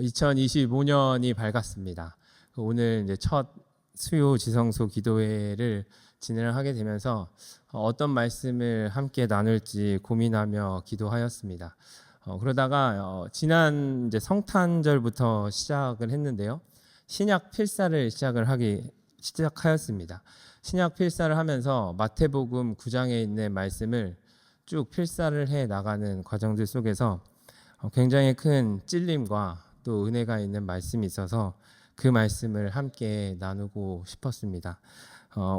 2025년이 밝았습니다. 오늘 이제 첫 수요 지성소 기도회를 진행을 하게 되면서 어떤 말씀을 함께 나눌지 고민하며 기도하였습니다. 그러다가 지난 이제 성탄절부터 시작을 했는데요. 신약 필사를 시작하였습니다. 신약 필사를 하면서 마태복음 9장에 있는 말씀을 쭉 필사를 해 나가는 과정들 속에서 굉장히 큰 찔림과 또 은혜가 있는 말씀이 있어서 그 말씀을 함께 나누고 싶었습니다.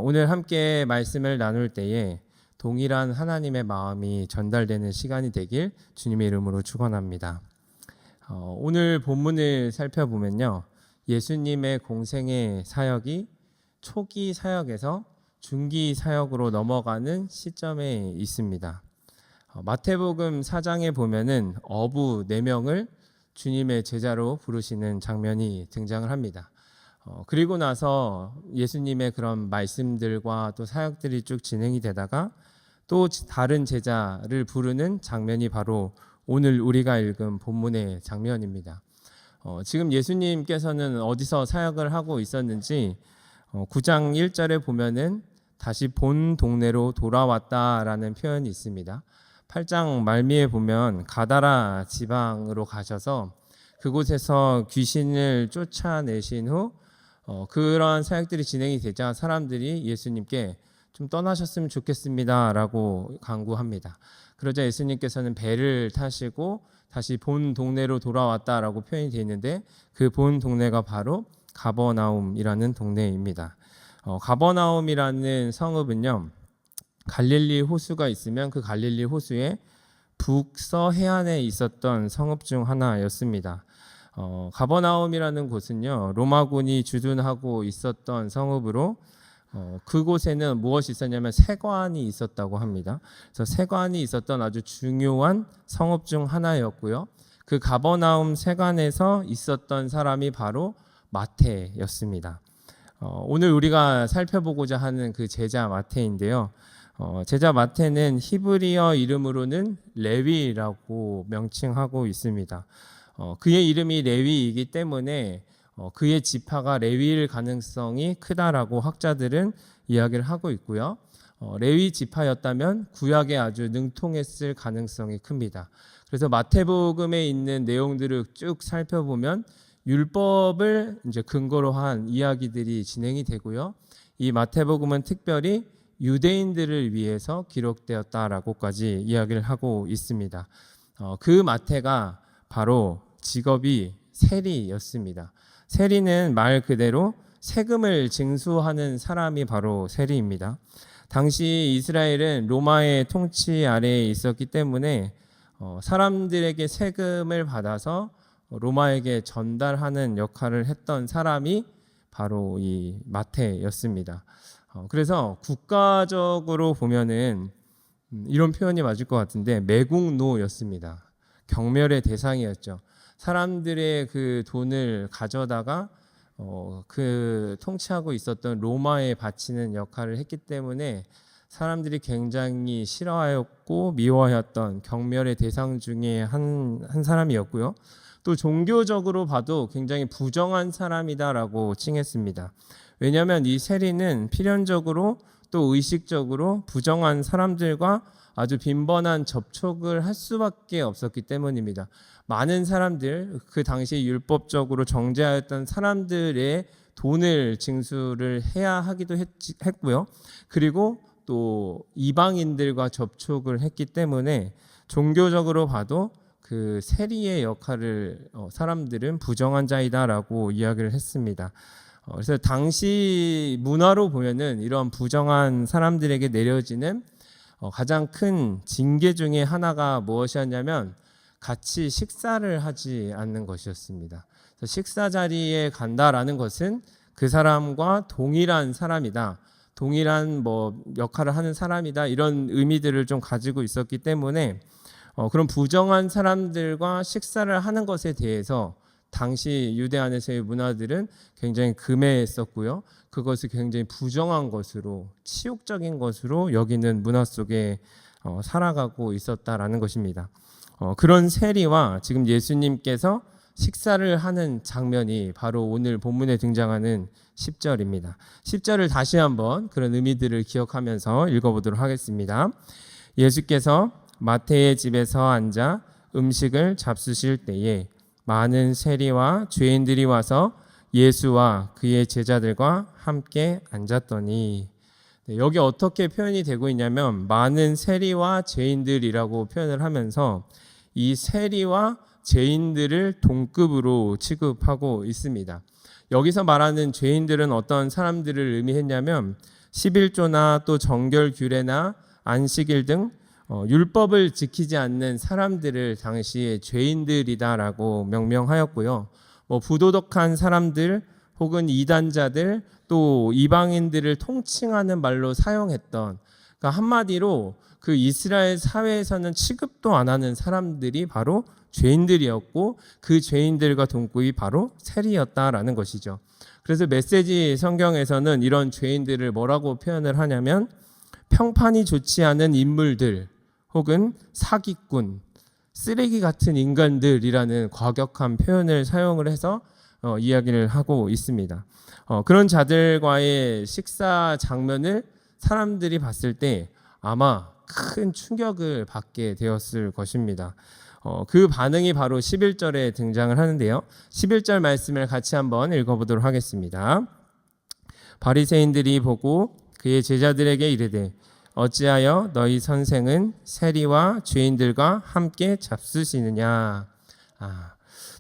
오늘 함께 말씀을 나눌 때에 동일한 하나님의 마음이 전달되는 시간이 되길 주님의 이름으로 축원합니다. 오늘 본문을 살펴보면요, 예수님의 공생의 사역이 초기 사역에서 중기 사역으로 넘어가는 시점에 있습니다. 마태복음 4장에 보면은 어부 4명을 주님의 제자로 부르시는 장면이 등장을 합니다. 그리고 나서 예수님의 그런 말씀들과 또 사역들이 쭉 진행이 되다가 또 다른 제자를 부르는 장면이 바로 오늘 우리가 읽은 본문의 장면입니다. 지금 예수님께서는 어디서 사역을 하고 있었는지 9장 1절에 보면은 다시 본 동네로 돌아왔다라는 표현이 있습니다. 8장 말미에 보면 가다라 지방으로 가셔서 그곳에서 귀신을 쫓아내신 후 그러한 사역들이 진행이 되자 사람들이 예수님께 좀 떠나셨으면 좋겠습니다 라고 간구합니다. 그러자 예수님께서는 배를 타시고 다시 본 동네로 돌아왔다라고 표현이 되어 있는데 그 본 동네가 바로 가버나움이라는 동네입니다. 가버나움이라는 성읍은요, 갈릴리 호수가 있으면 그 갈릴리 호수의 북서해안에 있었던 성읍 중 하나였습니다. 가버나움이라는 곳은요, 로마군이 주둔하고 있었던 성읍으로 그곳에는 무엇이 있었냐면 세관이 있었다고 합니다. 그래서 세관이 있었던 아주 중요한 성읍 중 하나였고요. 그 가버나움 세관에서 있었던 사람이 바로 마태였습니다. 오늘 우리가 살펴보고자 하는 그 제자 마태인데요. 제자 마태는 히브리어 이름으로는 레위라고 명칭하고 있습니다. 그의 이름이 레위이기 때문에 그의 지파가 레위일 가능성이 크다라고 학자들은 이야기를 하고 있고요. 레위 지파였다면 구약에 아주 능통했을 가능성이 큽니다. 그래서 마태복음에 있는 내용들을 쭉 살펴보면 율법을 이제 근거로 한 이야기들이 진행이 되고요. 이 마태복음은 특별히 유대인들을 위해서 기록되었다라고까지 이야기를 하고 있습니다. 그 마태가 바로 직업이 세리였습니다. 세리는 말 그대로 세금을 징수하는 사람이 바로 세리입니다. 당시 이스라엘은 로마의 통치 아래에 있었기 때문에 사람들에게 세금을 받아서 로마에게 전달하는 역할을 했던 사람이 바로 이 마태였습니다. 그래서 국가적으로 보면은 이런 표현이 맞을 것 같은데 매국노였습니다. 경멸의 대상이었죠. 사람들의 그 돈을 가져다가 그 통치하고 있었던 로마에 바치는 역할을 했기 때문에 사람들이 굉장히 싫어하였고 미워하였던 경멸의 대상 중에 한 사람이었고요. 또 종교적으로 봐도 굉장히 부정한 사람이다라고 칭했습니다. 왜냐하면 이 세리는 필연적으로 또 의식적으로 부정한 사람들과 아주 빈번한 접촉을 할 수밖에 없었기 때문입니다. 많은 사람들, 그 당시 율법적으로 정죄하였던 사람들의 돈을 징수를 해야 하기도 했고요. 그리고 또 이방인들과 접촉을 했기 때문에 종교적으로 봐도 그 세리의 역할을 사람들은 부정한 자이다라고 이야기를 했습니다. 그래서 당시 문화로 보면은 이런 부정한 사람들에게 내려지는 가장 큰 징계 중에 하나가 무엇이었냐면 같이 식사를 하지 않는 것이었습니다. 그래서 식사 자리에 간다라는 것은 그 사람과 동일한 사람이다, 동일한 역할을 하는 사람이다, 이런 의미들을 좀 가지고 있었기 때문에 그런 부정한 사람들과 식사를 하는 것에 대해서 당시 유대 안에서의 문화들은 굉장히 금해했었고요. 그것을 굉장히 부정한 것으로, 치욕적인 것으로 여기는 문화 속에 살아가고 있었다라는 것입니다. 그런 세리와 지금 예수님께서 식사를 하는 장면이 바로 오늘 본문에 등장하는 10절입니다. 10절을 다시 한번 그런 의미들을 기억하면서 읽어보도록 하겠습니다. 예수께서 마태의 집에서 앉아 음식을 잡수실 때에 많은 세리와 죄인들이 와서 예수와 그의 제자들과 함께 앉았더니, 여기 어떻게 표현이 되고 있냐면 많은 세리와 죄인들이라고 표현을 하면서 이 세리와 죄인들을 동급으로 취급하고 있습니다. 여기서 말하는 죄인들은 어떤 사람들을 의미했냐면 11조나 또 정결규례나 안식일 등 율법을 지키지 않는 사람들을 당시에 죄인들이다라고 명명하였고요. 부도덕한 사람들 혹은 이단자들 또 이방인들을 통칭하는 말로 사용했던, 그러니까 한마디로 그 이스라엘 사회에서는 취급도 안 하는 사람들이 바로 죄인들이었고 그 죄인들과 동급이 바로 세리였다라는 것이죠. 그래서 메시지 성경에서는 이런 죄인들을 뭐라고 표현을 하냐면 평판이 좋지 않은 인물들 혹은 사기꾼, 쓰레기 같은 인간들이라는 과격한 표현을 사용을 해서 이야기를 하고 있습니다. 그런 자들과의 식사 장면을 사람들이 봤을 때 아마 큰 충격을 받게 되었을 것입니다. 그 반응이 바로 11절에 등장을 하는데요. 11절 말씀을 같이 한번 읽어보도록 하겠습니다. 바리새인들이 보고 그의 제자들에게 이르되 어찌하여 너희 선생은 세리와 죄인들과 함께 잡수시느냐.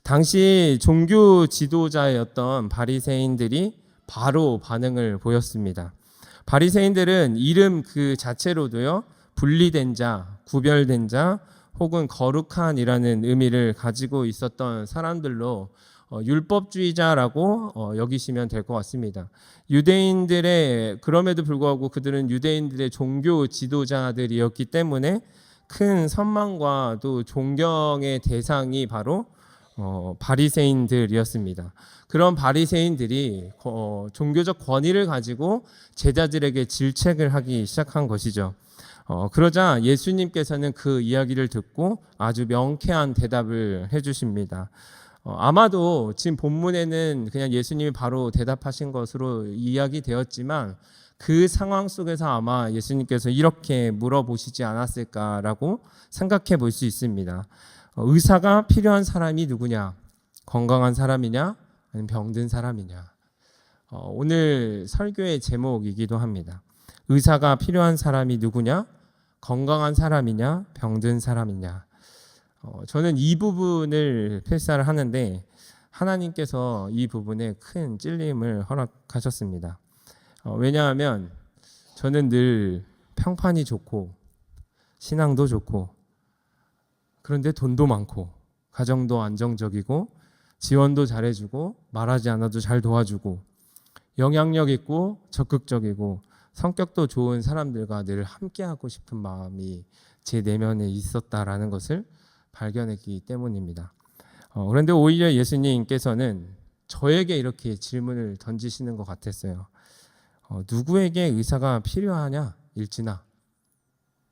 당시 종교 지도자였던 바리새인들이 바로 반응을 보였습니다. 바리새인들은 이름 그 자체로도요, 분리된 자, 구별된 자 혹은 거룩한이라는 의미를 가지고 있었던 사람들로 율법주의자라고 여기시면 될 것 같습니다. 유대인들의, 그럼에도 불구하고 그들은 유대인들의 종교 지도자들이었기 때문에 큰 선망과 또 존경의 대상이 바로 바리새인들이었습니다. 그런 바리새인들이 종교적 권위를 가지고 제자들에게 질책을 하기 시작한 것이죠. 그러자 예수님께서는 그 이야기를 듣고 아주 명쾌한 대답을 해주십니다. 아마도 지금 본문에는 그냥 예수님이 바로 대답하신 것으로 이야기되었지만 그 상황 속에서 아마 예수님께서 이렇게 물어보시지 않았을까라고 생각해 볼 수 있습니다. 의사가 필요한 사람이 누구냐? 건강한 사람이냐? 아니면 병든 사람이냐? 오늘 설교의 제목이기도 합니다. 의사가 필요한 사람이 누구냐? 건강한 사람이냐? 병든 사람이냐? 저는 이 부분을 필사를 하는데 하나님께서 이 부분에 큰 찔림을 허락하셨습니다. 왜냐하면 저는 늘 평판이 좋고 신앙도 좋고 그런데 돈도 많고 가정도 안정적이고 지원도 잘해주고 말하지 않아도 잘 도와주고 영향력 있고 적극적이고 성격도 좋은 사람들과 늘 함께하고 싶은 마음이 제 내면에 있었다라는 것을 발견했기 때문입니다. 그런데 오히려 예수님께서는 저에게 이렇게 질문을 던지시는 것 같았어요. 누구에게 의사가 필요하냐? 일진아.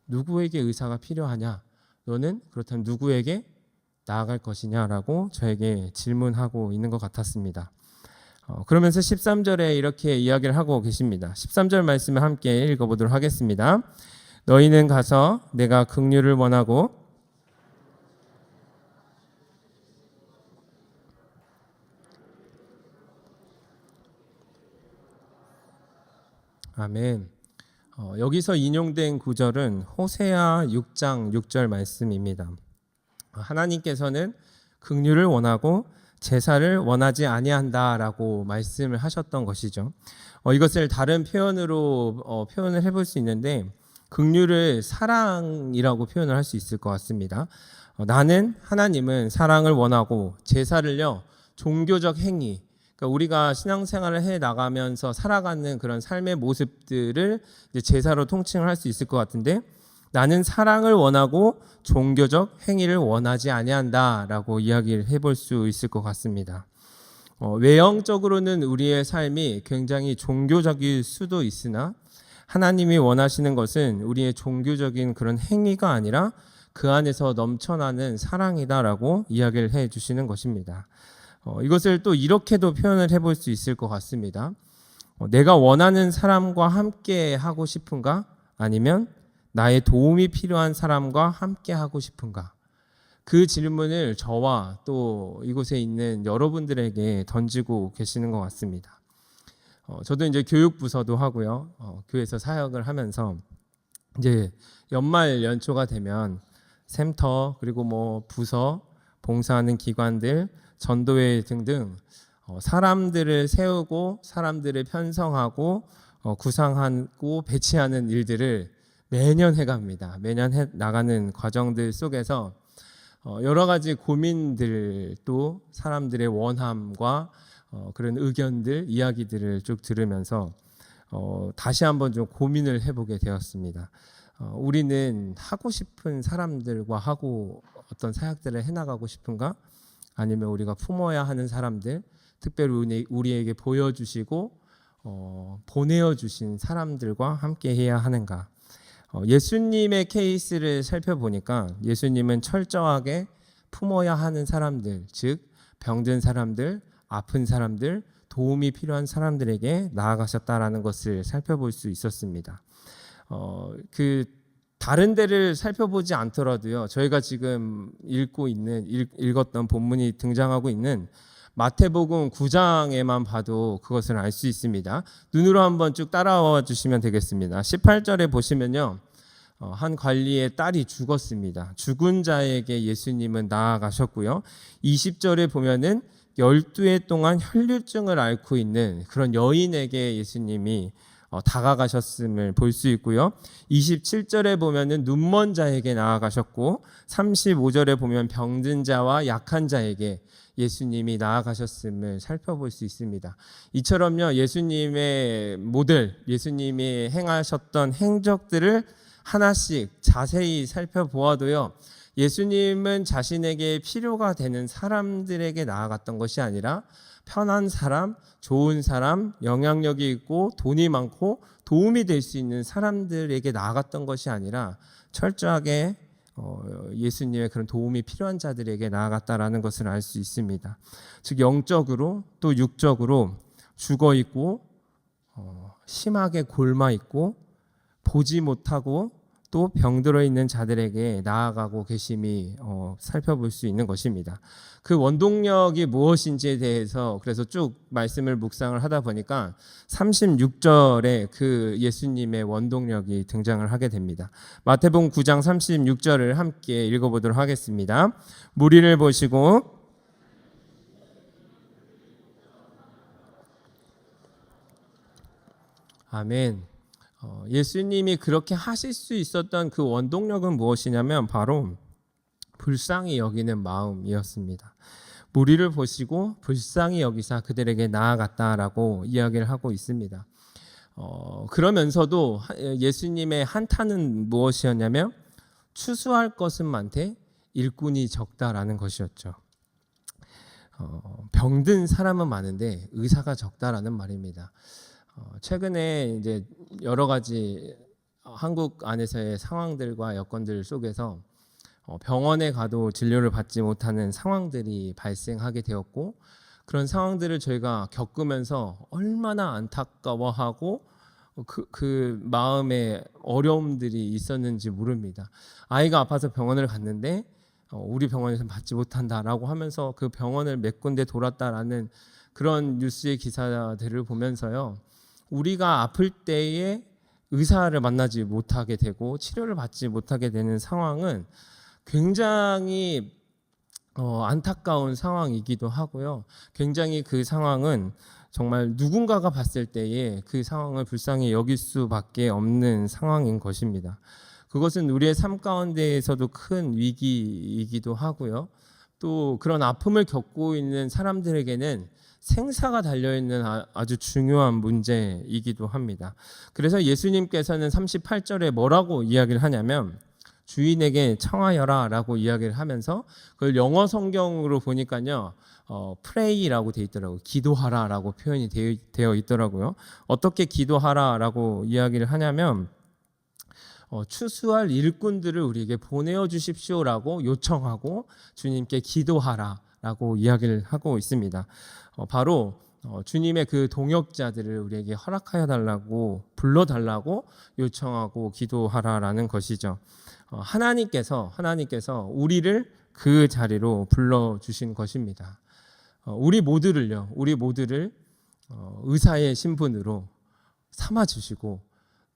누구에게 의사가 필요하냐? 너는 그렇다면 누구에게 나아갈 것이냐라고 저에게 질문하고 있는 것 같았습니다. 그러면서 13절에 이렇게 이야기를 하고 계십니다. 13절 말씀을 함께 읽어보도록 하겠습니다. 너희는 가서 내가 긍휼을 원하고 아멘. 여기서 인용된 구절은 호세아 6장 6절 말씀입니다. 하나님께서는 긍휼을 원하고 제사를 원하지 아니한다라고 말씀을 하셨던 것이죠. 이것을 다른 표현으로 표현을 해볼 수 있는데 긍휼을 사랑이라고 표현을 할 수 있을 것 같습니다. 나는 하나님은 사랑을 원하고 제사를요 종교적 행위, 그러니까 우리가 신앙생활을 해 나가면서 살아가는 그런 삶의 모습들을 이제 제사로 통칭을 할 수 있을 것 같은데 나는 사랑을 원하고 종교적 행위를 원하지 아니한다라고 이야기를 해볼 수 있을 것 같습니다. 외형적으로는 우리의 삶이 굉장히 종교적일 수도 있으나 하나님이 원하시는 것은 우리의 종교적인 그런 행위가 아니라 그 안에서 넘쳐나는 사랑이다라고 이야기를 해 주시는 것입니다. 이것을 또 이렇게도 표현을 해볼 수 있을 것 같습니다. 내가 원하는 사람과 함께 하고 싶은가? 아니면 나의 도움이 필요한 사람과 함께 하고 싶은가? 그 질문을 저와 또 이곳에 있는 여러분들에게 던지고 계시는 것 같습니다. 저도 이제 교육부서도 하고요. 교회에서 사역을 하면서 이제 연말 연초가 되면 샘터 그리고 뭐 부서 봉사하는 기관들 전도회 등등 사람들을 세우고 사람들을 편성하고 구상하고 배치하는 일들을 매년 해갑니다. 매년 해 나가는 과정들 속에서 여러 가지 고민들도 사람들의 원함과 그런 의견들, 이야기들을 쭉 들으면서 다시 한번 좀 고민을 해보게 되었습니다. 우리는 하고 싶은 사람들과 하고 어떤 사역들을 해나가고 싶은가? 아니면 우리가 품어야 하는 사람들, 특별히 우리에게 보여주시고 보내어 주신 사람들과 함께 해야 하는가? 예수님의 케이스를 살펴보니까 예수님은 철저하게 품어야 하는 사람들, 즉 병든 사람들, 아픈 사람들, 도움이 필요한 사람들에게 나아가셨다라는 것을 살펴볼 수 있었습니다. 그 다른 데를 살펴보지 않더라도요. 저희가 지금 읽었던 본문이 등장하고 있는 마태복음 9장에만 봐도 그것을 알 수 있습니다. 눈으로 한번 쭉 따라와 주시면 되겠습니다. 18절에 보시면요. 한 관리의 딸이 죽었습니다. 죽은 자에게 예수님은 나아가셨고요. 20절에 보면은 12해 동안 혈류증을 앓고 있는 그런 여인에게 예수님이 다가가셨음을 볼 수 있고요. 27절에 보면은 눈먼 자에게 나아가셨고 35절에 보면 병든 자와 약한 자에게 예수님이 나아가셨음을 살펴볼 수 있습니다. 이처럼요. 예수님의 모델, 예수님이 행하셨던 행적들을 하나씩 자세히 살펴보아도요. 예수님은 자신에게 필요가 되는 사람들에게 나아갔던 것이 아니라 편한 사람, 좋은 사람, 영향력이 있고 돈이 많고 도움이 될 수 있는 사람들에게 나아갔던 것이 아니라 철저하게 예수님의 그런 도움이 필요한 자들에게 나아갔다라는 것을 알 수 있습니다. 즉 영적으로 또 육적으로 죽어 있고 심하게 곪아 있고 보지 못하고 또 병들어 있는 자들에게 나아가고 계심이 살펴볼 수 있는 것입니다. 그 원동력이 무엇인지에 대해서 그래서 쭉 말씀을 묵상을 하다 보니까 36절에 그 예수님의 원동력이 등장을 하게 됩니다. 마태복음 9장 36절을 함께 읽어보도록 하겠습니다. 무리를 보시고 아멘. 예수님이 그렇게 하실 수 있었던 그 원동력은 무엇이냐면 바로 불쌍히 여기는 마음이었습니다. 무리를 보시고 불쌍히 여기사 그들에게 나아갔다라고 이야기를 하고 있습니다. 그러면서도 예수님의 한탄은 무엇이었냐면 추수할 것은 많되 일꾼이 적다라는 것이었죠. 병든 사람은 많은데 의사가 적다라는 말입니다. 최근에 이제 여러 가지 한국 안에서의 상황들과 여건들 속에서 병원에 가도 진료를 받지 못하는 상황들이 발생하게 되었고 그런 상황들을 저희가 겪으면서 얼마나 안타까워하고 그 마음에 어려움들이 있었는지 모릅니다. 아이가 아파서 병원을 갔는데 우리 병원에서는 받지 못한다라고 하면서 그 병원을 몇 군데 돌았다라는 그런 뉴스의 기사들을 보면서요. 우리가 아플 때에 의사를 만나지 못하게 되고 치료를 받지 못하게 되는 상황은 굉장히 안타까운 상황이기도 하고요. 굉장히 그 상황은 정말 누군가가 봤을 때에 그 상황을 불쌍히 여길 수밖에 없는 상황인 것입니다. 그것은 우리의 삶 가운데에서도 큰 위기이기도 하고요. 또 그런 아픔을 겪고 있는 사람들에게는 생사가 달려있는 아주 중요한 문제이기도 합니다. 그래서 예수님께서는 38절에 뭐라고 이야기를 하냐면 주인에게 청하여라 라고 이야기를 하면서 그걸 영어 성경으로 보니까요 pray라고 되어 있더라고요. 기도하라 라고 표현이 되어 있더라고요. 어떻게 기도하라 라고 이야기를 하냐면 추수할 일꾼들을 우리에게 보내어 주십시오라고 요청하고 주님께 기도하라라고 이야기를 하고 있습니다. 바로 주님의 그 동역자들을 우리에게 허락하여 달라고 불러달라고 요청하고 기도하라라는 것이죠. 하나님께서 우리를 그 자리로 불러주신 것입니다. 우리 모두를 의사의 신분으로 삼아주시고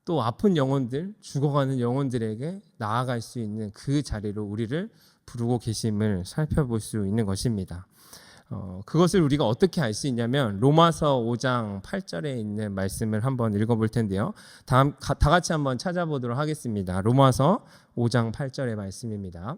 또 아픈 영혼들, 죽어가는 영혼들에게 나아갈 수 있는 그 자리로 우리를 부르고 계심을 살펴볼 수 있는 것입니다. 그것을 우리가 어떻게 알 수 있냐면 로마서 5장 8절에 있는 말씀을 한번 읽어볼 텐데요. 다 같이 한번 찾아보도록 하겠습니다. 로마서 5장 8절의 말씀입니다.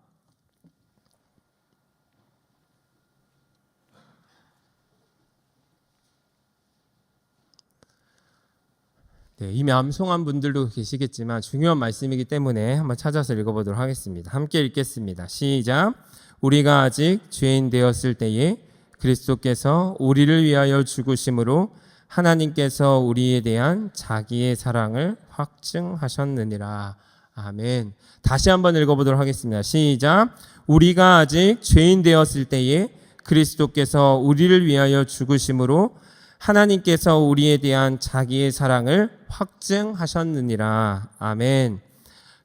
네, 이미 암송한 분들도 계시겠지만 중요한 말씀이기 때문에 한번 찾아서 읽어보도록 하겠습니다. 함께 읽겠습니다. 시작. 우리가 아직 죄인 되었을 때에 그리스도께서 우리를 위하여 죽으심으로 하나님께서 우리에 대한 자기의 사랑을 확증하셨느니라. 아멘. 다시 한번 읽어보도록 하겠습니다. 시작. 우리가 아직 죄인 되었을 때에 그리스도께서 우리를 위하여 죽으심으로 하나님께서 우리에 대한 자기의 사랑을 확증하셨느니라. 아멘.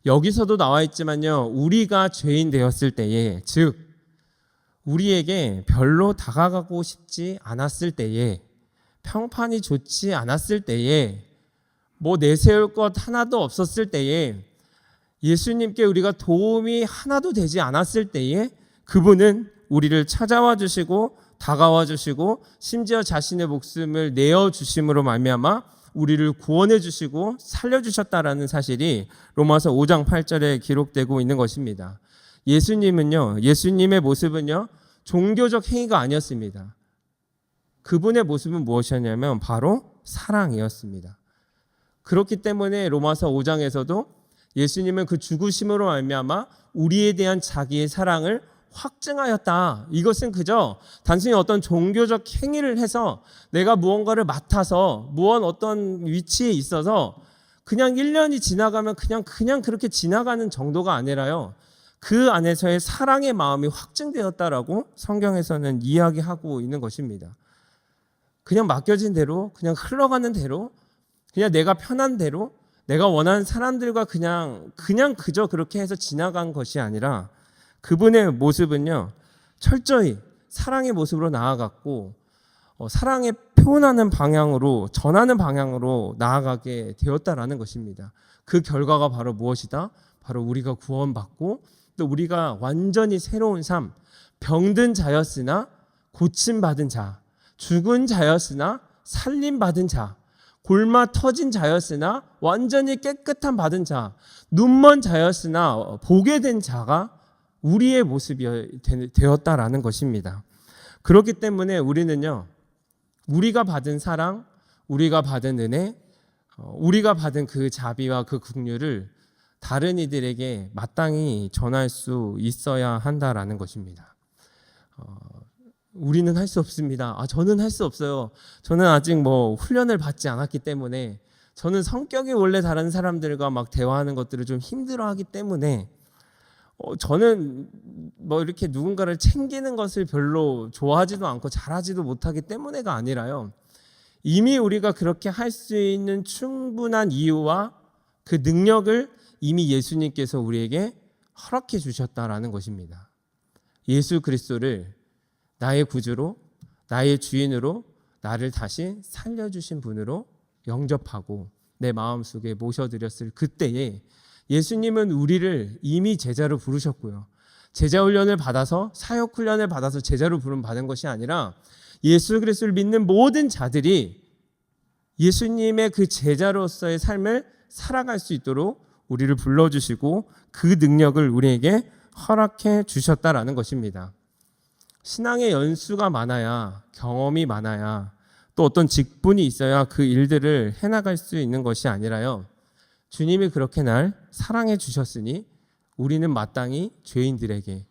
여기서도 나와 있지만요, 우리가 죄인 되었을 때에, 즉 우리에게 별로 다가가고 싶지 않았을 때에, 평판이 좋지 않았을 때에, 뭐 내세울 것 하나도 없었을 때에, 예수님께 우리가 도움이 하나도 되지 않았을 때에 그분은 우리를 찾아와 주시고 다가와 주시고 심지어 자신의 목숨을 내어 주심으로 말미암아 우리를 구원해 주시고 살려 주셨다라는 사실이 로마서 5장 8절에 기록되고 있는 것입니다. 예수님의 모습은요, 종교적 행위가 아니었습니다. 그분의 모습은 무엇이었냐면 바로 사랑이었습니다. 그렇기 때문에 로마서 5장에서도 예수님은 그 죽으심으로 말미암아 우리에 대한 자기의 사랑을 확증하였다. 이것은 그저 단순히 어떤 종교적 행위를 해서 내가 무언가를 맡아서 어떤 위치에 있어서 그냥 1년이 지나가면 그냥 그렇게 지나가는 정도가 아니라요, 그 안에서의 사랑의 마음이 확증되었다라고 성경에서는 이야기하고 있는 것입니다. 그냥 맡겨진 대로, 그냥 흘러가는 대로, 그냥 내가 편한 대로, 내가 원하는 사람들과 그냥 그저 그렇게 해서 지나간 것이 아니라 그분의 모습은요, 철저히 사랑의 모습으로 나아갔고 사랑의 표현하는 방향으로, 전하는 방향으로 나아가게 되었다라는 것입니다. 그 결과가 바로 무엇이다? 바로 우리가 구원받고 또 우리가 완전히 새로운 삶, 병든 자였으나 고침받은 자, 죽은 자였으나 살림받은 자, 골마 터진 자였으나 완전히 깨끗한 받은 자, 눈먼 자였으나 보게 된 자가 우리의 모습이 되었다라는 것입니다. 그렇기 때문에 우리는요, 우리가 받은 사랑, 우리가 받은 은혜, 우리가 받은 그 자비와 그 긍휼을 다른 이들에게 마땅히 전할 수 있어야 한다라는 것입니다. 우리는 할 수 없습니다. 저는 할 수 없어요. 저는 아직 훈련을 받지 않았기 때문에, 저는 성격이 원래 다른 사람들과 대화하는 것들을 좀 힘들어하기 때문에, 저는 이렇게 누군가를 챙기는 것을 별로 좋아하지도 않고 잘하지도 못하기 때문에가 아니라요, 이미 우리가 그렇게 할 수 있는 충분한 이유와 그 능력을 이미 예수님께서 우리에게 허락해 주셨다라는 것입니다. 예수 그리스도를 나의 구주로, 나의 주인으로, 나를 다시 살려주신 분으로 영접하고 내 마음속에 모셔드렸을 그때에 예수님은 우리를 이미 제자로 부르셨고요, 제자 훈련을 받아서, 사역 훈련을 받아서 제자로 부름 받은 것이 아니라 예수 그리스도를 믿는 모든 자들이 예수님의 그 제자로서의 삶을 살아갈 수 있도록 우리를 불러주시고 그 능력을 우리에게 허락해 주셨다라는 것입니다. 신앙의 연수가 많아야, 경험이 많아야, 또 어떤 직분이 있어야 그 일들을 해나갈 수 있는 것이 아니라요, 주님이 그렇게 날 사랑해 주셨으니 우리는 마땅히 죄인들에게,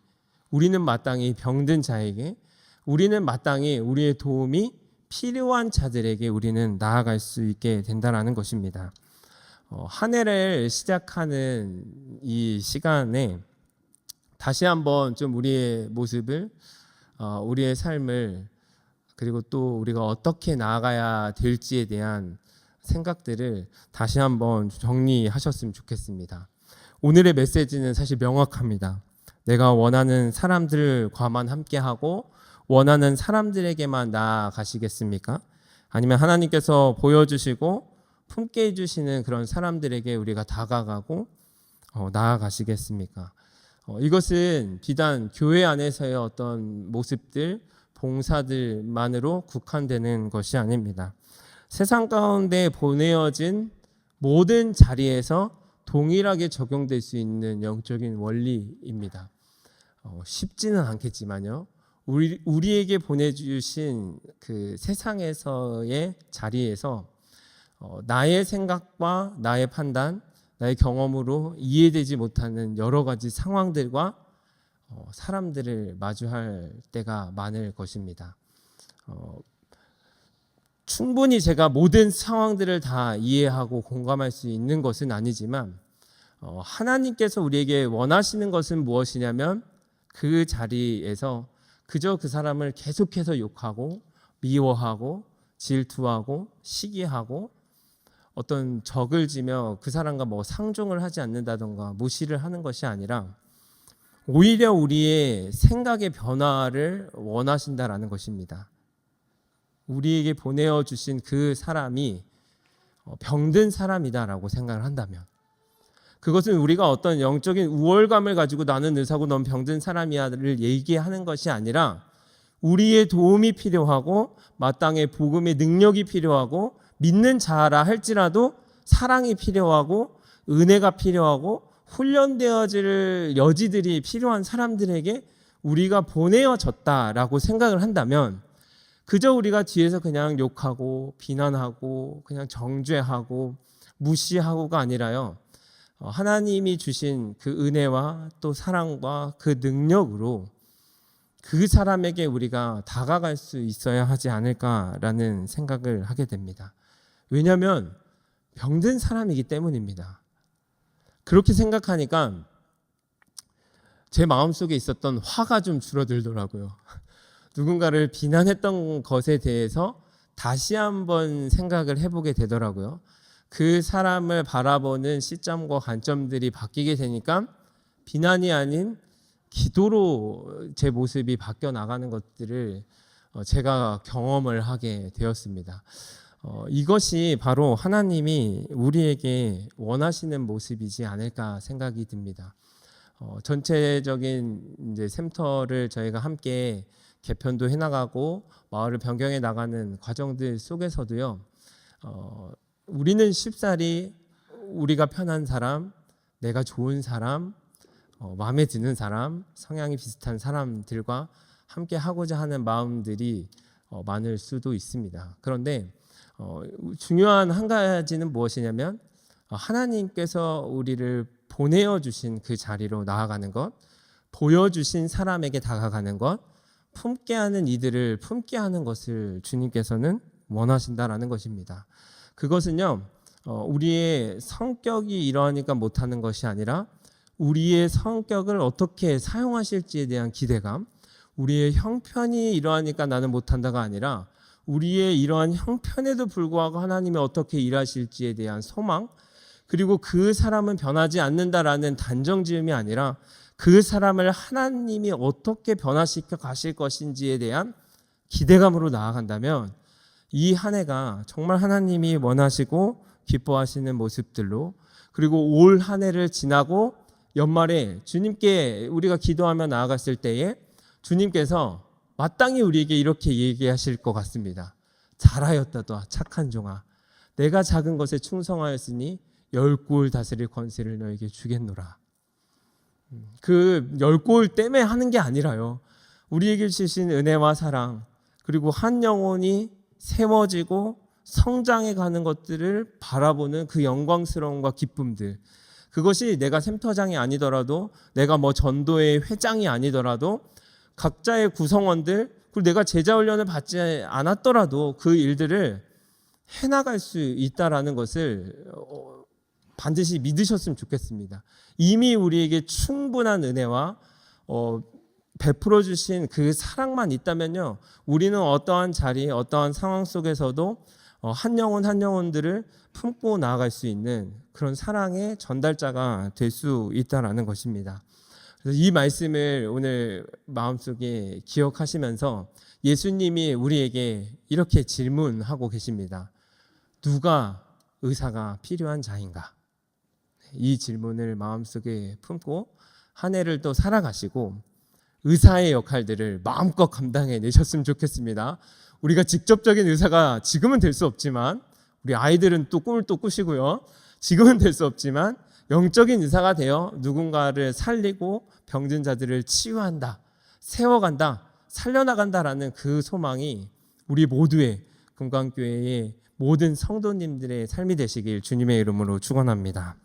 우리는 마땅히 병든 자에게, 우리는 마땅히 우리의 도움이 필요한 자들에게 우리는 나아갈 수 있게 된다는 것입니다. 한 해를 시작하는 이 시간에 다시 한번 좀 우리의 모습을, 우리의 삶을, 그리고 또 우리가 어떻게 나아가야 될지에 대한 생각들을 다시 한번 정리하셨으면 좋겠습니다. 오늘의 메시지는 사실 명확합니다. 내가 원하는 사람들과만 함께하고 원하는 사람들에게만 나아가시겠습니까? 아니면 하나님께서 보여주시고 품게 해주시는 그런 사람들에게 우리가 다가가고 나아가시겠습니까? 이것은 비단 교회 안에서의 어떤 모습들, 봉사들만으로 국한되는 것이 아닙니다. 세상 가운데 보내어진 모든 자리에서 동일하게 적용될 수 있는 영적인 원리입니다. 쉽지는 않겠지만요. 우리에게 보내주신 그 세상에서의 자리에서 나의 생각과 나의 판단, 나의 경험으로 이해되지 못하는 여러 가지 상황들과 사람들을 마주할 때가 많을 것입니다. 충분히 제가 모든 상황들을 다 이해하고 공감할 수 있는 것은 아니지만 하나님께서 우리에게 원하시는 것은 무엇이냐면 그 자리에서 그저 그 사람을 계속해서 욕하고 미워하고 질투하고 시기하고 어떤 적을 지며 그 사람과 뭐 상종을 하지 않는다던가 무시를 하는 것이 아니라 오히려 우리의 생각의 변화를 원하신다라는 것입니다. 우리에게 보내어 주신 그 사람이 병든 사람이다라고 생각을 한다면, 그것은 우리가 어떤 영적인 우월감을 가지고 나는 의사고 넌 병든 사람이야를 얘기하는 것이 아니라 우리의 도움이 필요하고 마땅히 복음의 능력이 필요하고 믿는 자라 할지라도 사랑이 필요하고 은혜가 필요하고 훈련되어질 여지들이 필요한 사람들에게 우리가 보내어졌다라고 생각을 한다면, 그저 우리가 뒤에서 그냥 욕하고 비난하고 그냥 정죄하고 무시하고가 아니라요, 하나님이 주신 그 은혜와 또 사랑과 그 능력으로 그 사람에게 우리가 다가갈 수 있어야 하지 않을까라는 생각을 하게 됩니다. 왜냐하면 병든 사람이기 때문입니다. 그렇게 생각하니까 제 마음속에 있었던 화가 좀 줄어들더라고요. 누군가를 비난했던 것에 대해서 다시 한번 생각을 해보게 되더라고요. 그 사람을 바라보는 시점과 관점들이 바뀌게 되니까 비난이 아닌 기도로 제 모습이 바뀌어 나가는 것들을 제가 경험을 하게 되었습니다. 이것이 바로 하나님이 우리에게 원하시는 모습이지 않을까 생각이 듭니다. 전체적인 이제 샘터를 저희가 함께 개편도 해나가고 마을을 변경해 나가는 과정들 속에서도요, 우리는 쉽사리 우리가 편한 사람, 내가 좋은 사람, 마음에 드는 사람, 성향이 비슷한 사람들과 함께 하고자 하는 마음들이 많을 수도 있습니다. 그런데 중요한 한 가지는 무엇이냐면 하나님께서 우리를 보내어 주신 그 자리로 나아가는 것, 보여주신 사람에게 다가가는 것, 품게 하는 이들을 품게 하는 것을 주님께서는 원하신다라는 것입니다. 그것은요, 우리의 성격이 이러하니까 못하는 것이 아니라 우리의 성격을 어떻게 사용하실지에 대한 기대감, 우리의 형편이 이러하니까 나는 못한다가 아니라 우리의 이러한 형편에도 불구하고 하나님이 어떻게 일하실지에 대한 소망, 그리고 그 사람은 변하지 않는다라는 단정지음이 아니라 그 사람을 하나님이 어떻게 변화시켜 가실 것인지에 대한 기대감으로 나아간다면 이 한 해가 정말 하나님이 원하시고 기뻐하시는 모습들로, 그리고 올 한 해를 지나고 연말에 주님께 우리가 기도하며 나아갔을 때에 주님께서 마땅히 우리에게 이렇게 얘기하실 것 같습니다. 잘하였다 착한 종아, 내가 작은 것에 충성하였으니 10골 다스릴 권세를 너에게 주겠노라. 그 10골 때문에 하는 게 아니라요, 우리에게 주신 은혜와 사랑, 그리고 한 영혼이 세워지고 성장해 가는 것들을 바라보는 그 영광스러움과 기쁨들, 그것이 내가 샘터장이 아니더라도, 내가 뭐 전도의 회장이 아니더라도, 각자의 구성원들, 그리고 내가 제자훈련을 받지 않았더라도 그 일들을 해나갈 수 있다라는 것을 반드시 믿으셨으면 좋겠습니다. 이미 우리에게 충분한 은혜와 베풀어 주신 그 사랑만 있다면요, 우리는 어떠한 자리, 어떠한 상황 속에서도 한 영혼 한 영혼들을 품고 나아갈 수 있는 그런 사랑의 전달자가 될 수 있다라는 것입니다. 그래서 이 말씀을 오늘 마음속에 기억하시면서 예수님이 우리에게 이렇게 질문하고 계십니다. 누가 의사가 필요한 자인가? 이 질문을 마음속에 품고 한 해를 또 살아가시고 의사의 역할들을 마음껏 감당해 내셨으면 좋겠습니다. 우리가 직접적인 의사가 지금은 될 수 없지만, 우리 아이들은 또 꿈을 또 꾸시고요, 지금은 될 수 없지만 영적인 의사가 되어 누군가를 살리고 병든 자들을 치유한다, 세워간다, 살려나간다라는 그 소망이 우리 모두의 금강교회의 모든 성도님들의 삶이 되시길 주님의 이름으로 축원합니다.